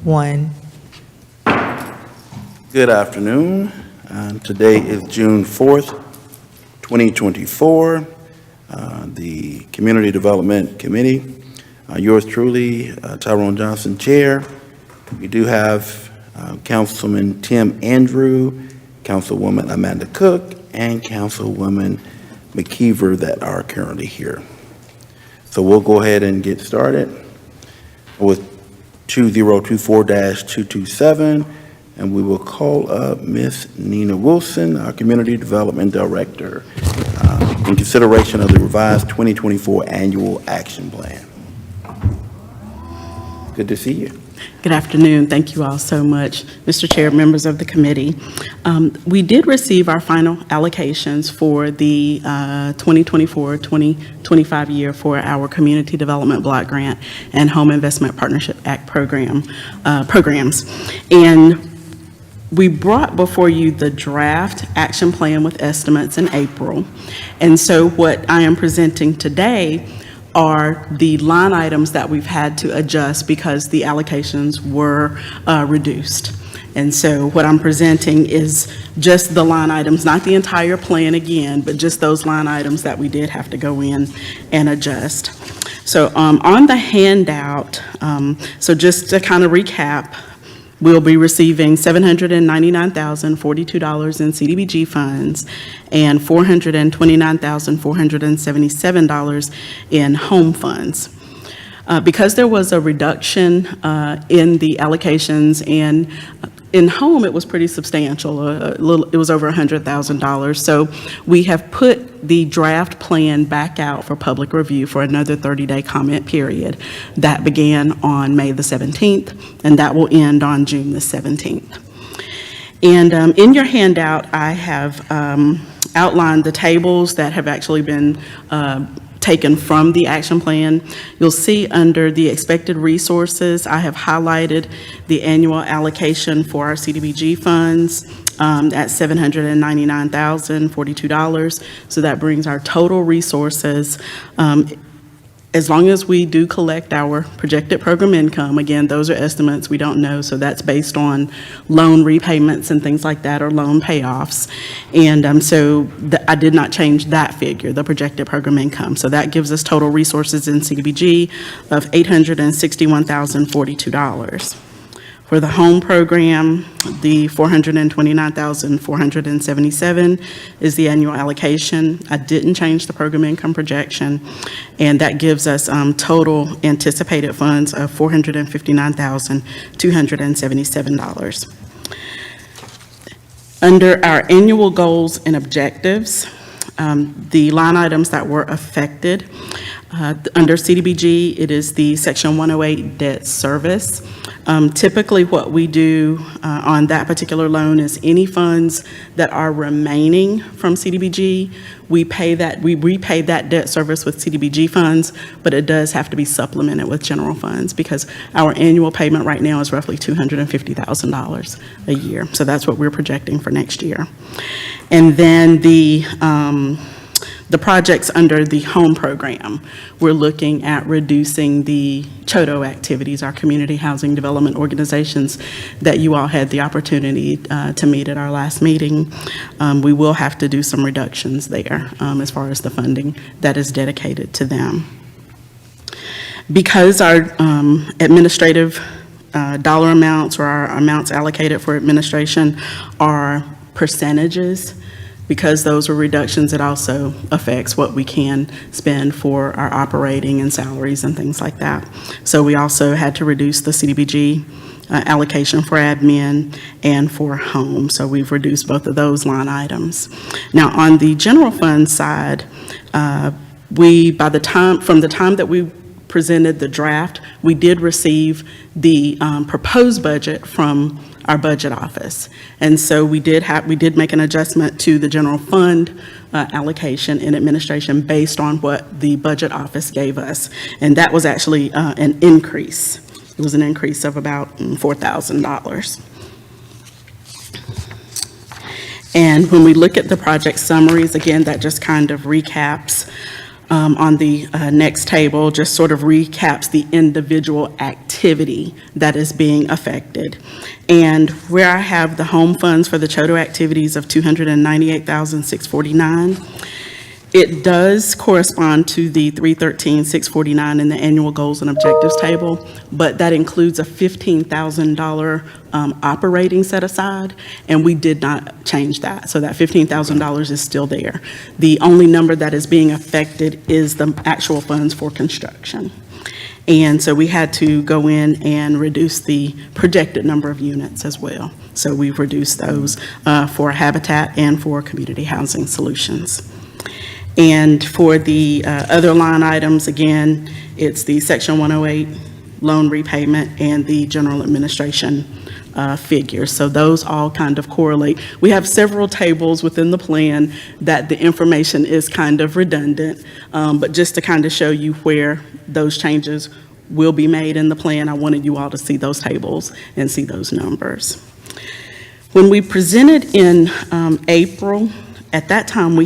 1. Good afternoon. Today is June 4th, 2024. The Community Development Committee, yours truly, Tyrone Johnson, Chair. We do have Councilman Tim Andrew, Councilwoman Amanda Cook, and Councilwoman McKeever that are currently here. So we'll go ahead and get started with 2024-227, and we will call up Ms. Nina Wilson, our Community Development Director, in consideration of the revised 2024 Annual Action Plan. Good to see you. Good afternoon. Thank you all so much, Mr. Chair, members of the committee. We did receive our final allocations for the 2024-2025 year for our Community Development Block Grant and Home Investment Partnership Act programs. And we brought before you the draft action plan with estimates in April. And so what I am presenting today are the line items that we've had to adjust because the allocations were reduced. And so what I'm presenting is just the line items, not the entire plan again, but just those line items that we did have to go in and adjust. So on the handout, so just to kind of recap, we'll be receiving $799,042 in CDBG funds and $429,477 in home funds. Because there was a reduction in the allocations, and in home it was pretty substantial, it was over $100,000. So we have put the draft plan back out for public review for another 30-day comment period. That began on May the 17th, and that will end on June the 17th. And in your handout, I have outlined the tables that have actually been taken from the action plan. You'll see under the expected resources, I have highlighted the annual allocation for our CDBG funds at $799,042. So that brings our total resources, as long as we do collect our projected program income. Again, those are estimates, we don't know, so that's based on loan repayments and things like that, or loan payoffs. And I did not change that figure, the projected program income. So that gives us total resources in CDBG of $861,042. For the home program, the $429,477 is the annual allocation. I didn't change the program income projection, and that gives us total anticipated funds of $459,277. Under our annual goals and objectives, the line items that were affected, under CDBG, it is the Section 108 debt service. Typically what we do on that particular loan is any funds that are remaining from CDBG, we repay that debt service with CDBG funds, but it does have to be supplemented with general funds because our annual payment right now is roughly $250,000 a year. So that's what we're projecting for next year. And then the projects under the home program, we're looking at reducing the CHODO activities, our community housing development organizations that you all had the opportunity to meet at our last meeting. We will have to do some reductions there as far as the funding that is dedicated to them. Because our administrative dollar amounts, or our amounts allocated for administration, are percentages, because those are reductions, it also affects what we can spend for our operating and salaries and things like that. So we also had to reduce the CDBG allocation for admin and for home. So we've reduced both of those line items. Now on the general fund side, from the time that we presented the draft, we did receive the proposed budget from our budget office. And so we did make an adjustment to the general fund allocation and administration based on what the budget office gave us. And that was actually an increase. It was an increase of about $4,000. And when we look at the project summaries, again, that just kind of recaps on the next table just sort of recaps the individual activity that is being affected. And where I have the home funds for the Choto activities of $298,649, it does correspond to the $313,649 in the annual goals and objectives table, but that includes a $15,000 operating set aside, and we did not change that. So that $15,000 is still there. The only number that is being affected is the actual funds for construction. And so we had to go in and reduce the projected number of units as well. So we've reduced those for Habitat and for Community Housing Solutions. And for the other line items, again, it's the Section 108 loan repayment and the general administration figures. So those all kind of correlate. We have several tables within the plan that the information is kind of redundant, but just to kind of show you where those changes will be made in the plan, I wanted you all to see those tables and see those numbers. When we presented in April, at that time,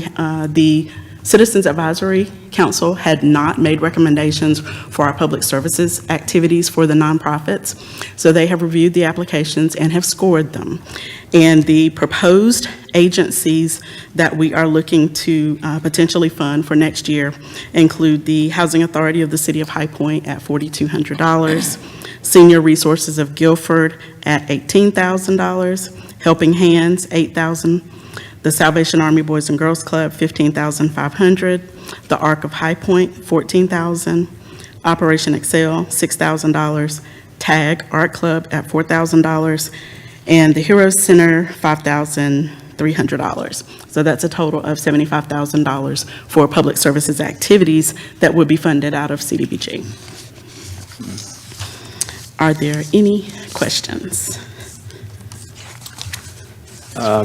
the Citizens Advisory Council had not made recommendations for our public services activities for the nonprofits. So they have reviewed the applications and have scored them. And the proposed agencies that we are looking to potentially fund for next year include the Housing Authority of the City of High Point at $4,200, Senior Resources of Guilford at $18,000, Helping Hands, $8,000, the Salvation Army Boys and Girls Club, $15,500. The Arc of High Point, $14,000. Operation Excel, $6,000. TAG Art Club at $4,000. And the Heroes Center, $5,300. So that's a total of $75,000 for public services activities that would be funded out of CDBG. Are there any questions?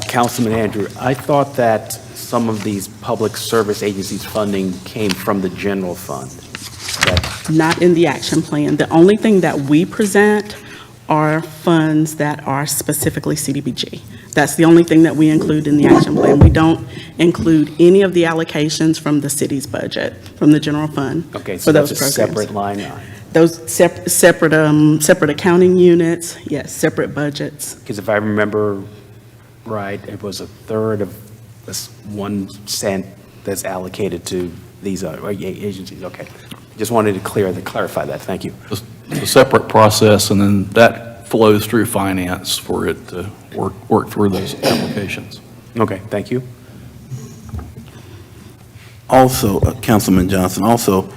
Councilman Andrew, I thought that some of these public service agencies' funding came from the general fund. Not in the action plan. The only thing that we present are funds that are specifically CDBG. That's the only thing that we include in the action plan. We don't include any of the allocations from the city's budget, from the general fund. Okay, for so that's those a programs. separate line item. Those separate accounting units, yes, separate budgets. Because if I remember right, it was a third of this 1 cent that's allocated to these agencies. Okay. Just wanted to clarify that. Thank you. It's a separate process, and then that flows through finance for it to work through those applications. Okay, thank you. Also, Councilman Johnson, also,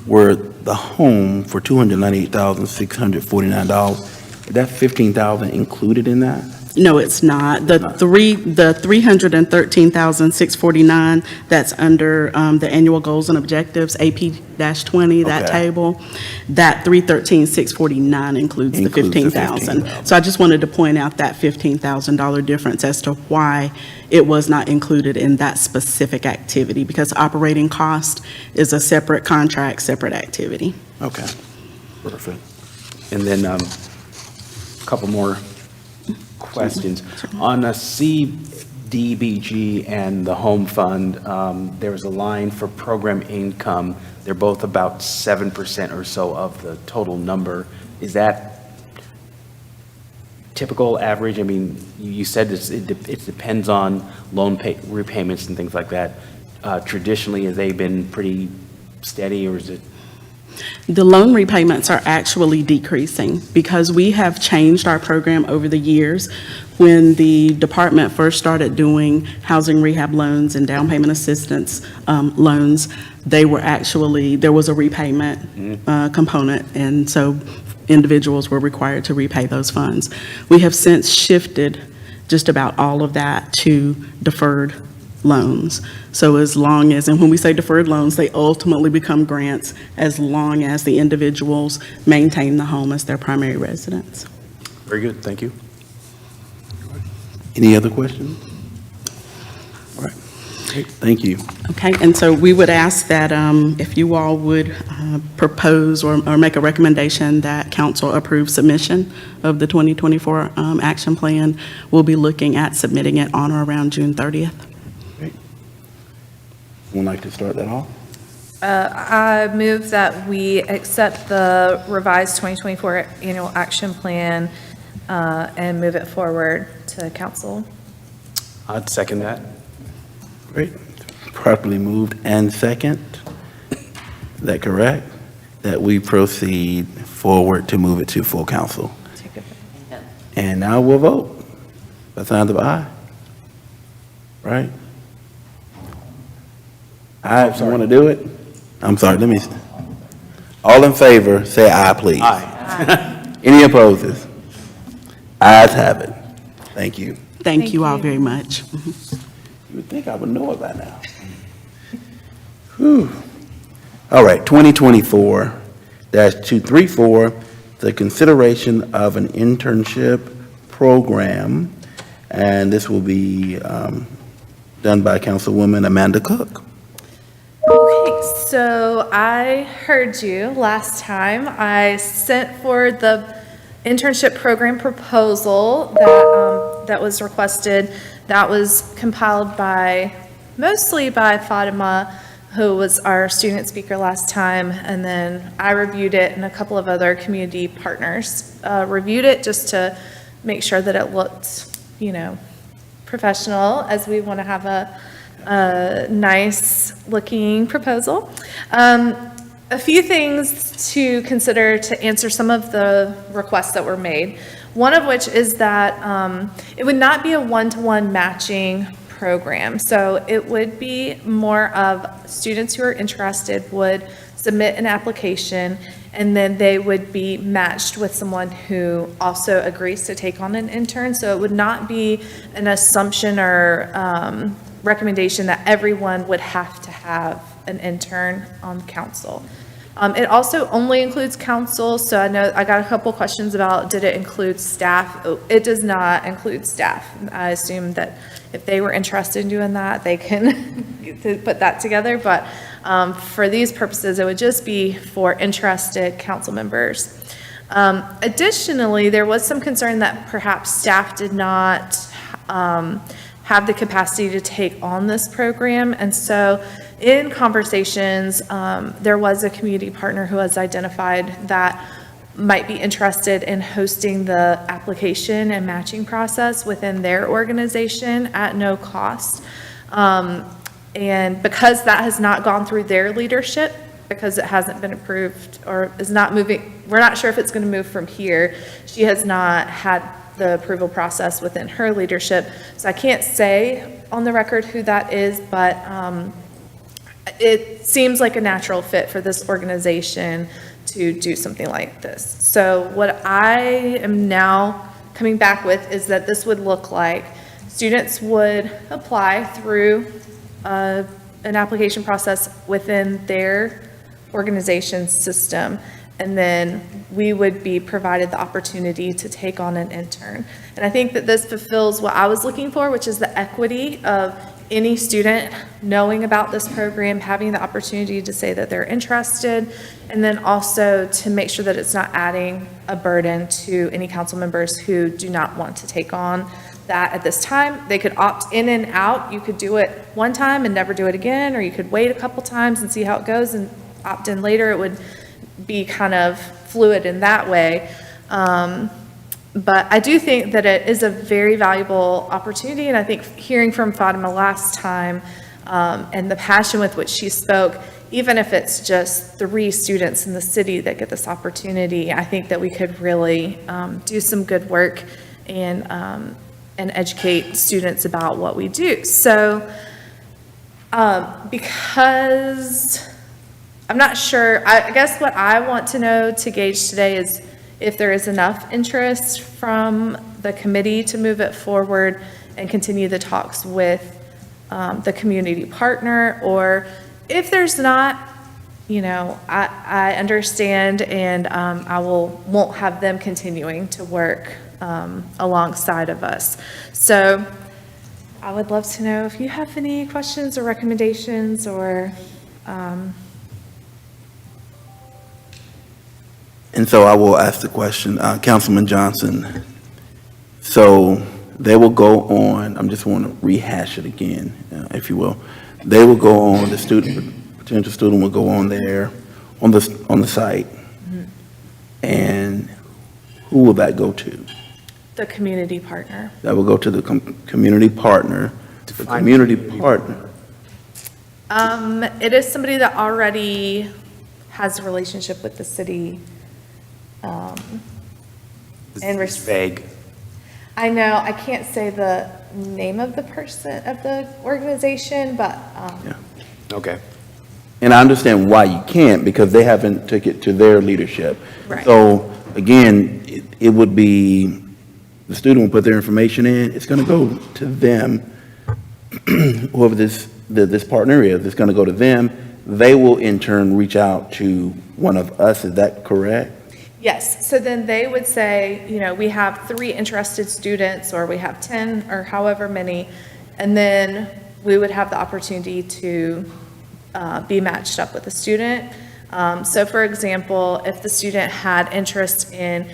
were the home for $298,649, is that $15,000 included in that? No, it's not. The $313,649, that's under the annual goals and objectives, AP-20, that Okay. table. That $313,649 includes the Includes the $15,000. $15,000. So I just wanted to point out that $15,000 difference as to why it was not included in that specific activity, because operating cost is a separate contract, separate activity. Okay, perfect. And then a couple more questions. On a CDBG and the home fund, there's a line for program income. They're both about 7% or so of the total number. Is that typical average? I mean, you said it depends on loan repayments and things like that. Traditionally, have they been pretty steady, or is it? The loan repayments are actually decreasing because we have changed our program over the years. When the department first started doing housing rehab loans and down payment assistance loans, there was a repayment component, and so individuals were required to repay those funds. We have since shifted just about all of that to deferred loans. So as long as, and when we say deferred loans, they ultimately become grants as long as the individuals maintain the home as their primary residence. Very good, thank you. Any other questions? All right, great, thank you. Okay, and so we would ask that if you all would propose or make a recommendation that council approve submission of the 2024 action plan. We'll be looking at submitting it on or around June 30th. Great. Would like to start that off? I move that we accept the revised 2024 annual action plan and move it forward to council. I'd second that. Great. Properly moved and second. Is that correct? That we proceed forward to move it to full council. And now we'll vote by signs of aye. Right? Aye, if you want to do it? I'm sorry, let me, all in favor, say aye, please. Aye. Any opposes? Ayes have it. Thank you. Thank you all very much. You would think I would know it by now. Whew. All right, 2024-234, the consideration of an internship program, and this will be done by Councilwoman Amanda Cook. Okay, so I heard you last time. I sent forward the internship program proposal that was requested. That was compiled mostly by Fatima, who was our student speaker last time, and then I reviewed it and a couple of other community partners reviewed it just to make sure that it looked, professional, as we want to have a nice looking proposal. A few things to consider to answer some of the requests that were made. One of which is that it would not be a one-to-one matching program. So it would be more of students who are interested would submit an application, and then they would be matched with someone who also agrees to take on an intern. So it would not be an assumption or recommendation that everyone would have to have an intern on council. It also only includes council, so I know I got a couple questions about, did it include staff? Oh, it does not include staff. I assume that if they were interested in doing that, they can put that together, but for these purposes, it would just be for interested council members. Additionally, there was some concern that perhaps staff did not have the capacity to take on this program, and so in conversations, there was a community partner who has identified that might be interested in hosting the application and matching process within their organization at no cost. And because that has not gone through their leadership, because it hasn't been approved or is not moving, we're not sure if it's going to move from here. She has not had the approval process within her leadership. So I can't say on the record who that is, but it seems like a natural fit for this organization to do something like this. So what I am now coming back with is that this would look like students would apply through an application process within their organization's system, and then we would be provided the opportunity to take on an intern. And I think that this fulfills what I was looking for, which is the equity of any student knowing about this program, having the opportunity to say that they're interested, and then also to make sure that it's not adding a burden to any council members who do not want to take on that at this time. They could opt in and out. You could do it one time and never do it again, or you could wait a couple times and see how it goes and opt in later. It would be kind of fluid in that way. But I do think that it is a very valuable opportunity, and I think hearing from Fatima last time and the passion with which she spoke, even if it's just 3 students in the city that get this opportunity, I think that we could really do some good work and educate students about what we do. So because I'm not sure, I guess what I want to know to gauge today is if there is enough interest from the committee to move it forward and continue the talks with the community partner, or if there's not, I understand, and I won't have them continuing to work alongside of us. So I would love to know if you have any questions or recommendations or And so I will ask the question, Councilman Johnson. So they will go on, I just want to rehash it again, if you will. They will go on the student potential student will go on there, on the site, and who will that go to? The community partner. That will go to the community partner. The Define community partner. It is somebody that already has a relationship with the city. And It's vague. I know, I can't say the name of the person, of the organization, but, Yeah. Okay. And I understand why you can't, because they haven't took it to their leadership. Right. So, again, it would be, the student will put their information in, it's gonna go to them, whoever this partner is, it's gonna go to them. They will in turn reach out to one of us, is that correct? yes, so then they would say, you know, we have 3 interested students, or we have 10, or however many, and then we would have the opportunity to be matched up with a student. So for example, if the student had interest in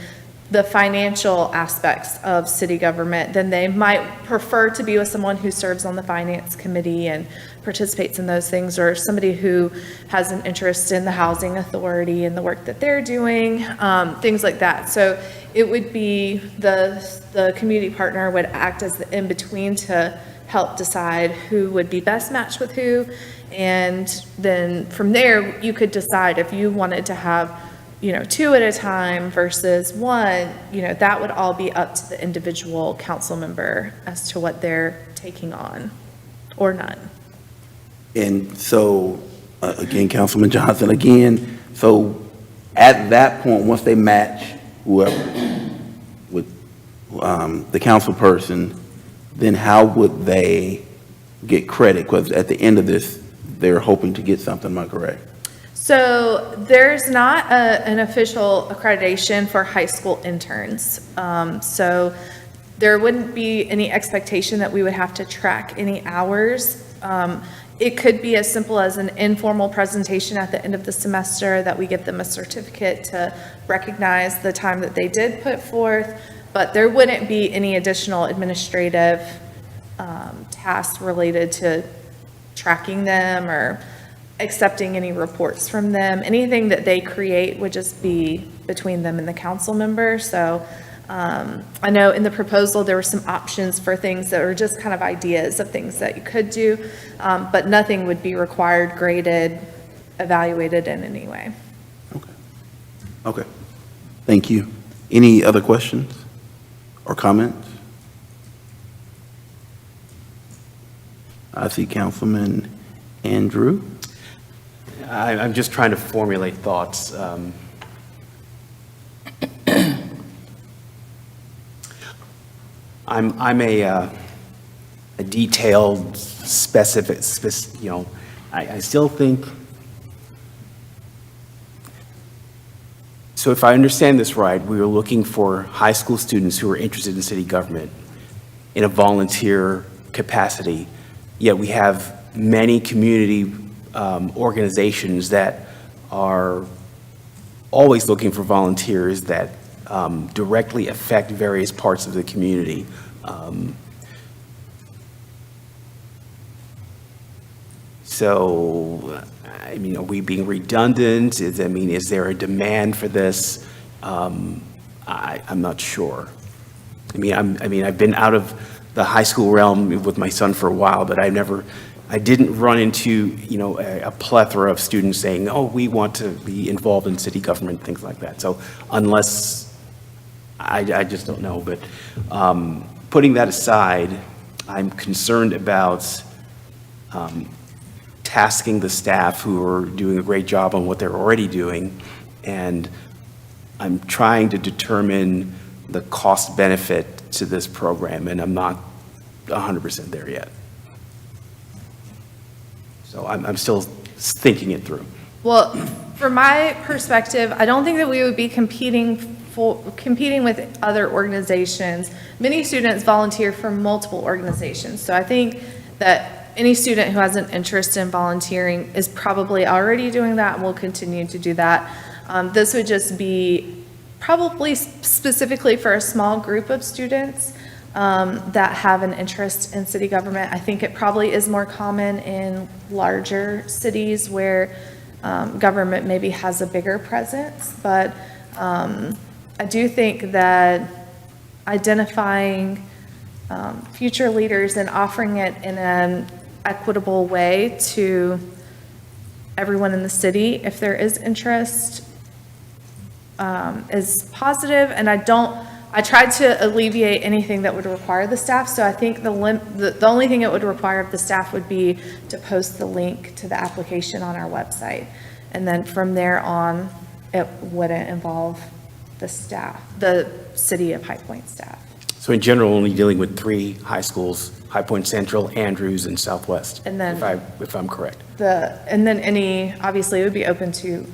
the financial aspects of city government, then they might prefer to be with someone who serves on the finance committee and participates in those things, or somebody who has an interest in the housing authority and the work that they're doing, things like that. So it would be the community partner would act as the in-between to help decide who would be best matched with who. And then from there, you could decide if you wanted to have, you know, 2 at a time versus 1, you know, that would all be up to the individual council member as to what they're taking on or not. And so, again, Councilman Johnson, again, so at that point, once they match whoever with the council person, then how would they get credit? Because at the end of this, they're hoping to get something, am I correct? So there's not an official accreditation for high school interns. So there wouldn't be any expectation that we would have to track any hours. It could be as simple as an informal presentation at the end of the semester that we give them a certificate to recognize the time that they did put forth, but there wouldn't be any additional administrative tasks related to tracking them or accepting any reports from them. Anything that they create would just be between them and the council member. So I know in the proposal, there were some options for things that were just kind of ideas of things that you could do, but nothing would be required, graded, evaluated in any way. Okay. Thank you. Any other questions or comments? I see Councilman Andrew. I'm just trying to formulate thoughts. I'm a detailed, specific, you know, I still think, so if I understand this right, we were looking for high school students who are interested in city government in a volunteer capacity, yet we have many community organizations that are always looking for volunteers that directly affect various parts of the community. So, I mean, are we being redundant? Is there a demand for this? I'm not sure. I've been out of the high school realm with my son for a while, but I didn't run into, you know, a plethora of students saying, oh, we want to be involved in city government, things like that. So unless, I just don't know. But putting that aside, I'm concerned about tasking the staff who are doing a great job on what they're already doing. And I'm trying to determine the cost benefit to this program, and I'm not 100% there yet. So I'm still thinking it through. Well, from my perspective, I don't think that we would be competing with other organizations. Many students volunteer for multiple organizations, so I think that any student who has an interest in volunteering is probably already doing that and will continue to do that. This would just be probably specifically for a small group of students. that have an interest in city government. I think it probably is more common in larger cities where government maybe has a bigger presence, but I do think that identifying future leaders and offering it in an equitable way to everyone in the city, if there is interest, is positive. And I tried to alleviate anything that would require the staff. So I think the only thing it would require of the staff would be to post the link to the application on our website. And then from there on, it wouldn't involve the staff, the city of High Point staff. So in general, only dealing with 3 high schools, High Point Central, Andrews, and Southwest, And then- if I'm correct. And then obviously it would be open to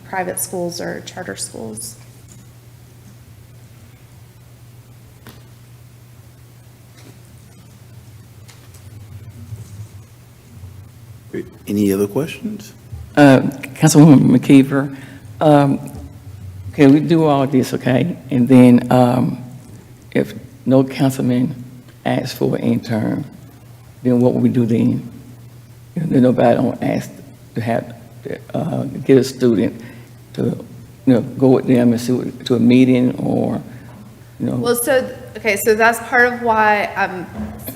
private schools or charter schools. Any other questions? Councilwoman McKeever, okay, we do all this, okay? And then if no councilman asks for an intern, then what will we do then? If nobody don't ask to have, get a student to, go with them and see, to a meeting or, Well, so that's part of why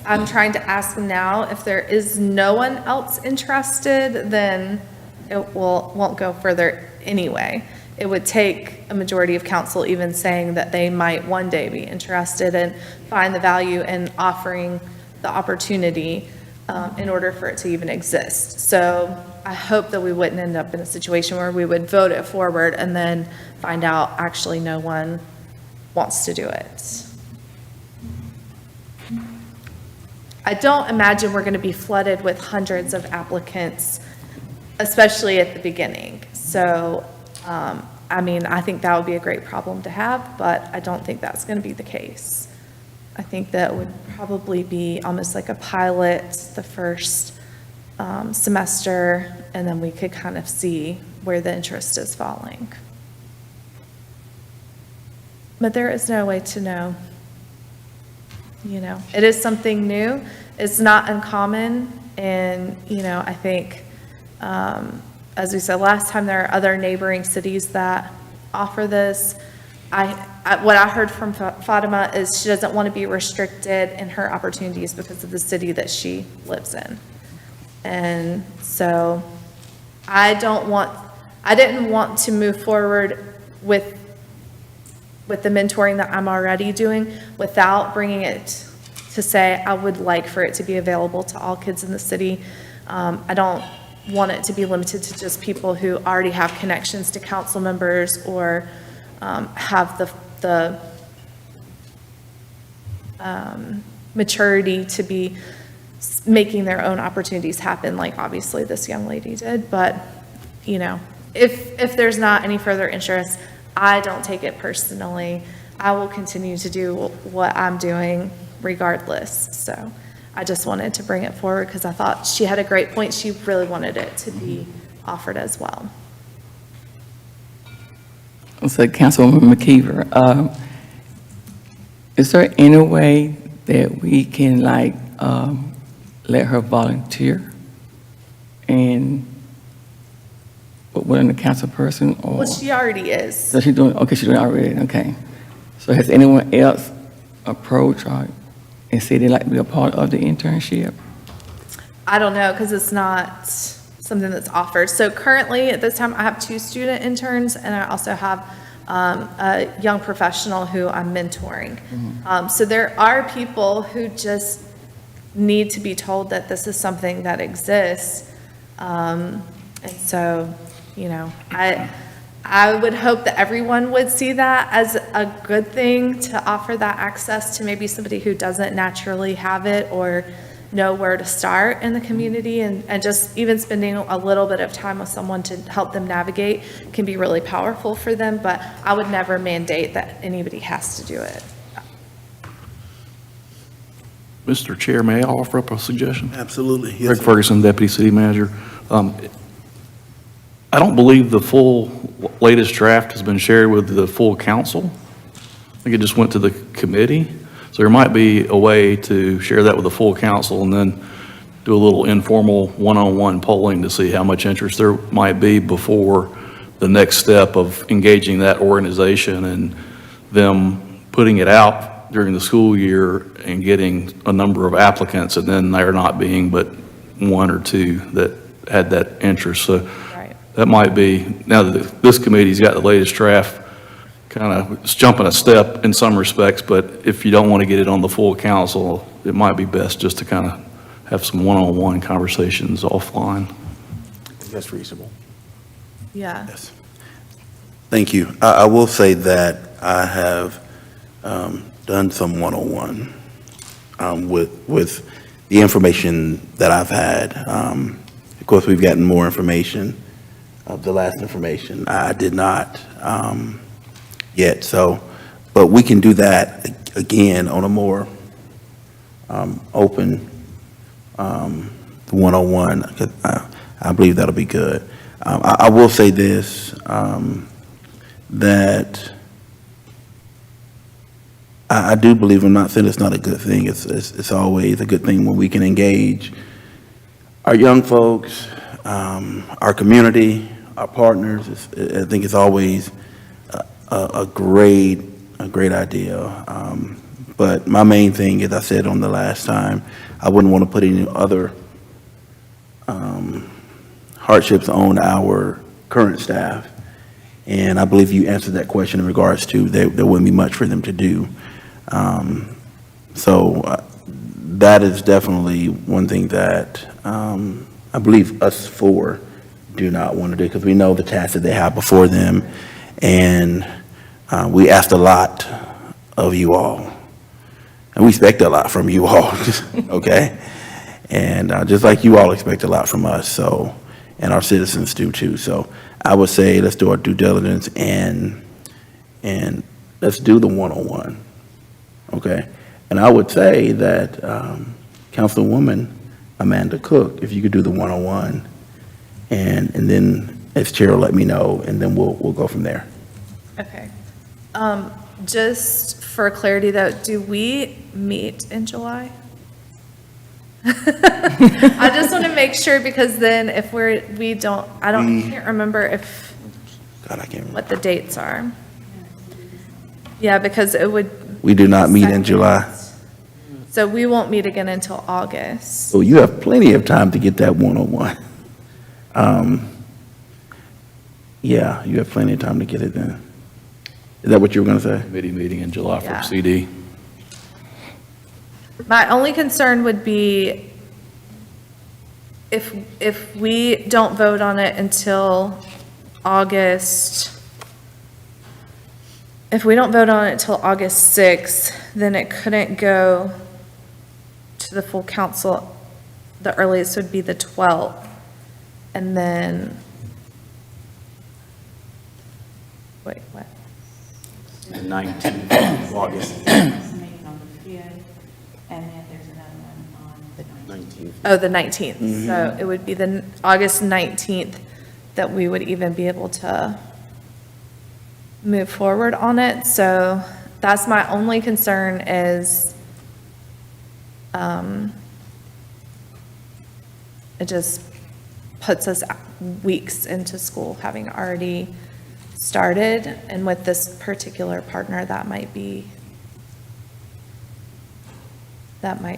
I'm trying to ask now. If there is no one else interested, then it won't go further anyway. It would take a majority of council even saying that they might one day be interested and find the value in offering the opportunity in order for it to even exist. So I hope that we wouldn't end up in a situation where we would vote it forward and then find out actually no one wants to do it. I don't imagine we're going to be flooded with hundreds of applicants, especially at the beginning. So, I think that would be a great problem to have, but I don't think that's going to be the case. I think that would probably be almost like a pilot the first semester, and then we could kind of see where the interest is falling. But there is no way to know. It is something new. It's not uncommon. And, I think, as we said last time, there are other neighboring cities that offer this. What I heard from Fatima is she doesn't want to be restricted in her opportunities because of the city that she lives in. And so I didn't want to move forward with the mentoring that I'm already doing without bringing it to say I would like for it to be available to all kids in the city. I don't want it to be limited to just people who already have connections to council members or have the maturity to be making their own opportunities happen, like obviously this young lady did. But, if there's not any further interest, I don't take it personally. I will continue to do what I'm doing regardless. So I just wanted to bring it forward because I thought she had a great point. She really wanted it to be offered as well. so Councilwoman McKeever, is there any way that we can let her volunteer and with the council person or? Well, she already is. So she's doing, okay, she's doing it already, okay. So has anyone else approached or and said they'd like to be a part of the internship? I don't know, because it's not something that's offered. So currently, at this time, I have 2 student interns, and I also have a young professional who I'm mentoring. So there are people who just need to be told that this is something that exists. And so, I would hope that everyone would see that as a good thing to offer that access to maybe somebody who doesn't naturally have it or know where to start in the community, and just even spending a little bit of time with someone to help them navigate can be really powerful for them, but I would never mandate that anybody has to do it. Mr. Chair, may I offer up a suggestion? Absolutely. Yes, Greg sir. Ferguson, Deputy City Manager. I don't believe the full latest draft has been shared with the full council. I think it just went to the committee. So there might be a way to share that with the full council and then do a little informal one-on-one polling to see how much interest there might be before the next step of engaging that organization and them putting it out during the school year and getting a number of applicants, and then there not being but one or two that had that interest. So Right. that might be, now that this committee's got the latest draft, kind of, it's jumping a step in some respects, but if you don't want to get it on the full council, it might be best just to kind of have some one-on-one conversations offline. That's reasonable. Yeah. Yes. Thank you. I will say that I have done some one-on-one with the information that I've had. Of course, we've gotten more information. The last information I did not yet, so, but we can do that again on a more open one-on-one. 'Cause I believe that'll be good. I will say this, that I do believe, I'm not saying it's not a good thing, it's always a good thing when we can engage our young folks, our community, our partners. I think it's always a great idea. But my main thing, as I said on the last time, I wouldn't want to put any other hardships on our current staff. And I believe you answered that question in regards to there wouldn't be much for them to do. So that is definitely one thing that I believe us four do not want to do, because we know the tasks that they have before them. And we asked a lot of you all. And we expect a lot from you all, okay? And just like you all expect a lot from us, so, and our citizens do too. So I would say let's do our due diligence and let's do the one-on-one, okay? And I would say that Councilwoman Amanda Cook, if you could do the one-on-one, and then as chair will let me know, and then we'll go from there. Okay. Just for clarity though, do we meet in July? I just want to make sure, because then if we don't, can't remember if, God, I can't remember. what the dates are. Yeah, because it would. We do not meet in July. So we won't meet again until August. So you have plenty of time to get that one-on-one. Yeah, you have plenty of time to get it done. Is that what you were going to say? Committee meeting in July Yeah. for CD. My only concern would be if we don't vote on it until August, if we don't vote on it until August 6th, then it couldn't go to the full council. The earliest would be the 12th. And then, wait, what? The 19th of August, Meeting on the 5th, and then there's another one on the 19th. 19th. Oh, the 19th. So it would be the August 19th that we would even be able to move forward on it. So that's my only concern is, it just puts us weeks into school having already started. And with this particular partner, that might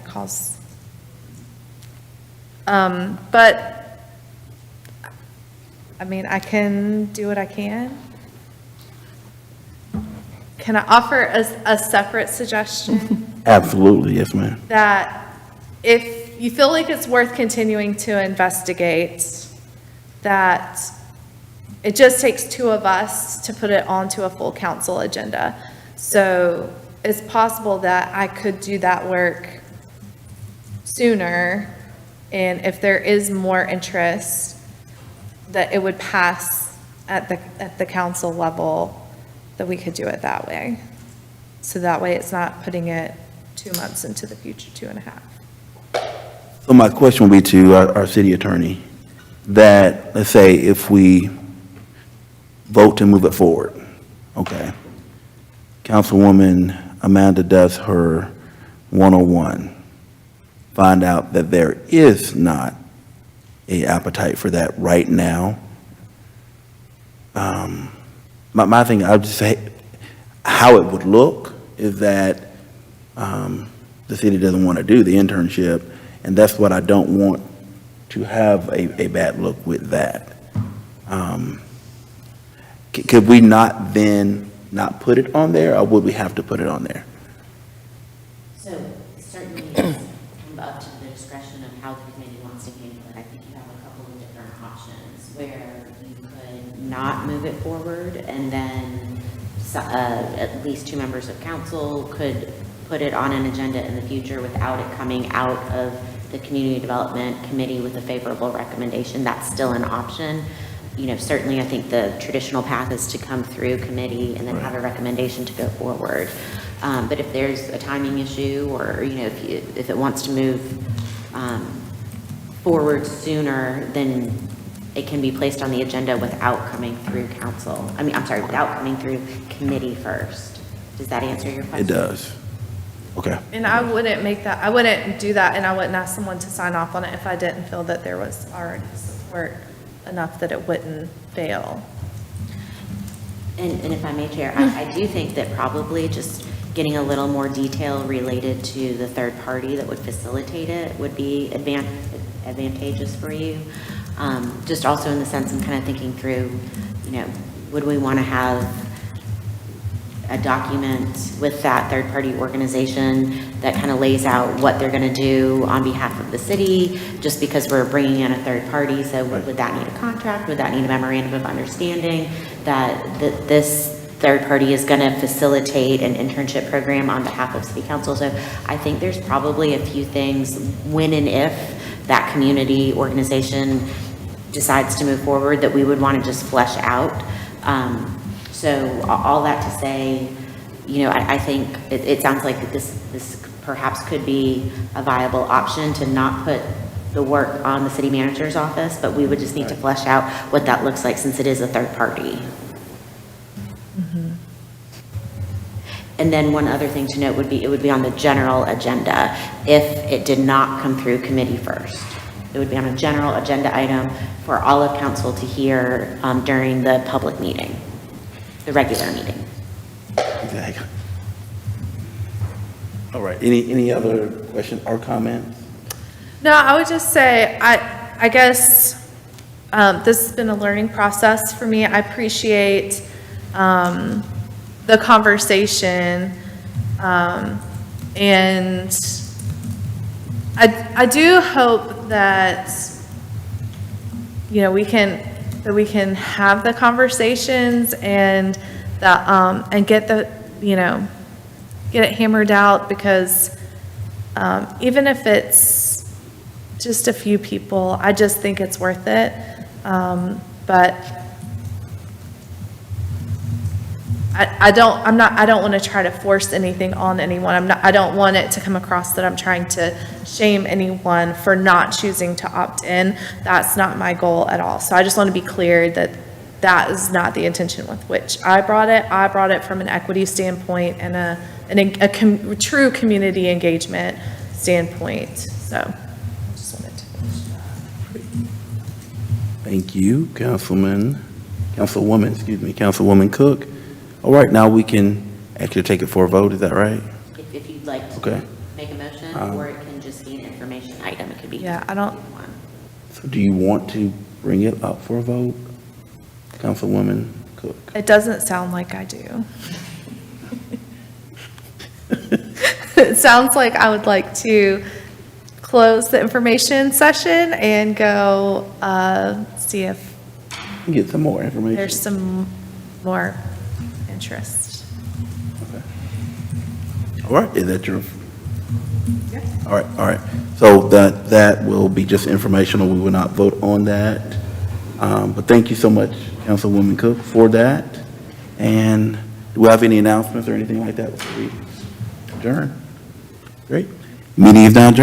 cause. But, I mean, I can do what I can. Can I offer a separate suggestion? Absolutely, yes, ma'am. That if you feel like it's worth continuing to investigate, that it just takes two of us to put it onto a full council agenda. So it's possible that I could do that work sooner, and if there is more interest, that it would pass at the council level, that we could do it that way. So that way it's not putting it 2 months into the future, 2.5. So my question would be to our city attorney, that, let's say, if we vote to move it forward, okay? Councilwoman Amanda does her 101, find out that there is not a appetite for that right now, my thing, I would just say, how it would look is that the city doesn't want to do the internship, and that's what I don't want to have a bad look with that. Could we not then not put it on there, or would we have to put it on there? So certainly it's up to the discretion of how the committee wants to handle it. I think you have a couple of different options where you could not move it forward, and then at least 2 members of council could put it on an agenda in the future without it coming out of the community development committee with a favorable recommendation. That's still an option. You know, certainly I think the traditional path is to come through committee and then have a recommendation to go forward. But if there's a timing issue, or, you know, if it wants to move forward sooner, then it can be placed on the agenda without coming through council. Without coming through committee first. Does that answer your question? It does. Okay. And I wouldn't do that, and I wouldn't ask someone to sign off on it if I didn't feel that there was already support enough that it wouldn't fail. And if I may, Chair, I do think that probably just getting a little more detail related to the third party that would facilitate it would be advantageous for you. Just also in the sense I'm kind of thinking through, you know, would we want to have a document with that third-party organization that kind of lays out what they're going to do on behalf of the city, just because we're bringing in a third party? So would that need a contract? Would that need a memorandum of understanding that this third party is going to facilitate an internship program on behalf of city council? So I think there's probably a few things when and if that community organization decides to move forward that we would want to just flesh out. So all that to say, you know, I think it sounds like this perhaps could be a viable option to not put the work on the city manager's office, but we would just need to flesh out what that looks like since it is a third party. And then one other thing to note would be, it would be on the general agenda if it did not come through committee first. It would be on a general agenda item for all of council to hear during the public meeting, the regular meeting. Exactly. All right, any other questions or comments? No, I would just say, I guess this has been a learning process for me. I appreciate the conversation, and I do hope that, you know, we can have the conversations and that and get it hammered out, because even if it's just a few people, I just think it's worth it. But I don't want to try to force anything on anyone. I don't want it to come across that I'm trying to shame anyone for not choosing to opt in. That's not my goal at all. So I just want to be clear that that is not the intention with which I brought it. I brought it from an equity standpoint and a true community engagement standpoint. So I just wanted to finish that. Thank you, Councilwoman Cook. All right, now we can actually take it for a vote, is that right? If you'd like to Okay. make a motion, or it can just be an information item. It could be. Yeah, I don't- one. So do you want to bring it up for a vote, Councilwoman Cook? It doesn't sound like I do. It sounds like I would like to close the information session and go see if Get some more information. there's some more interest. All right, is that your? All right. So that will be just informational. We will not vote on that. But thank you so much, Councilwoman Cook, for that. And do we have any announcements or anything like that before we adjourn? Great. Meeting is now adjourned.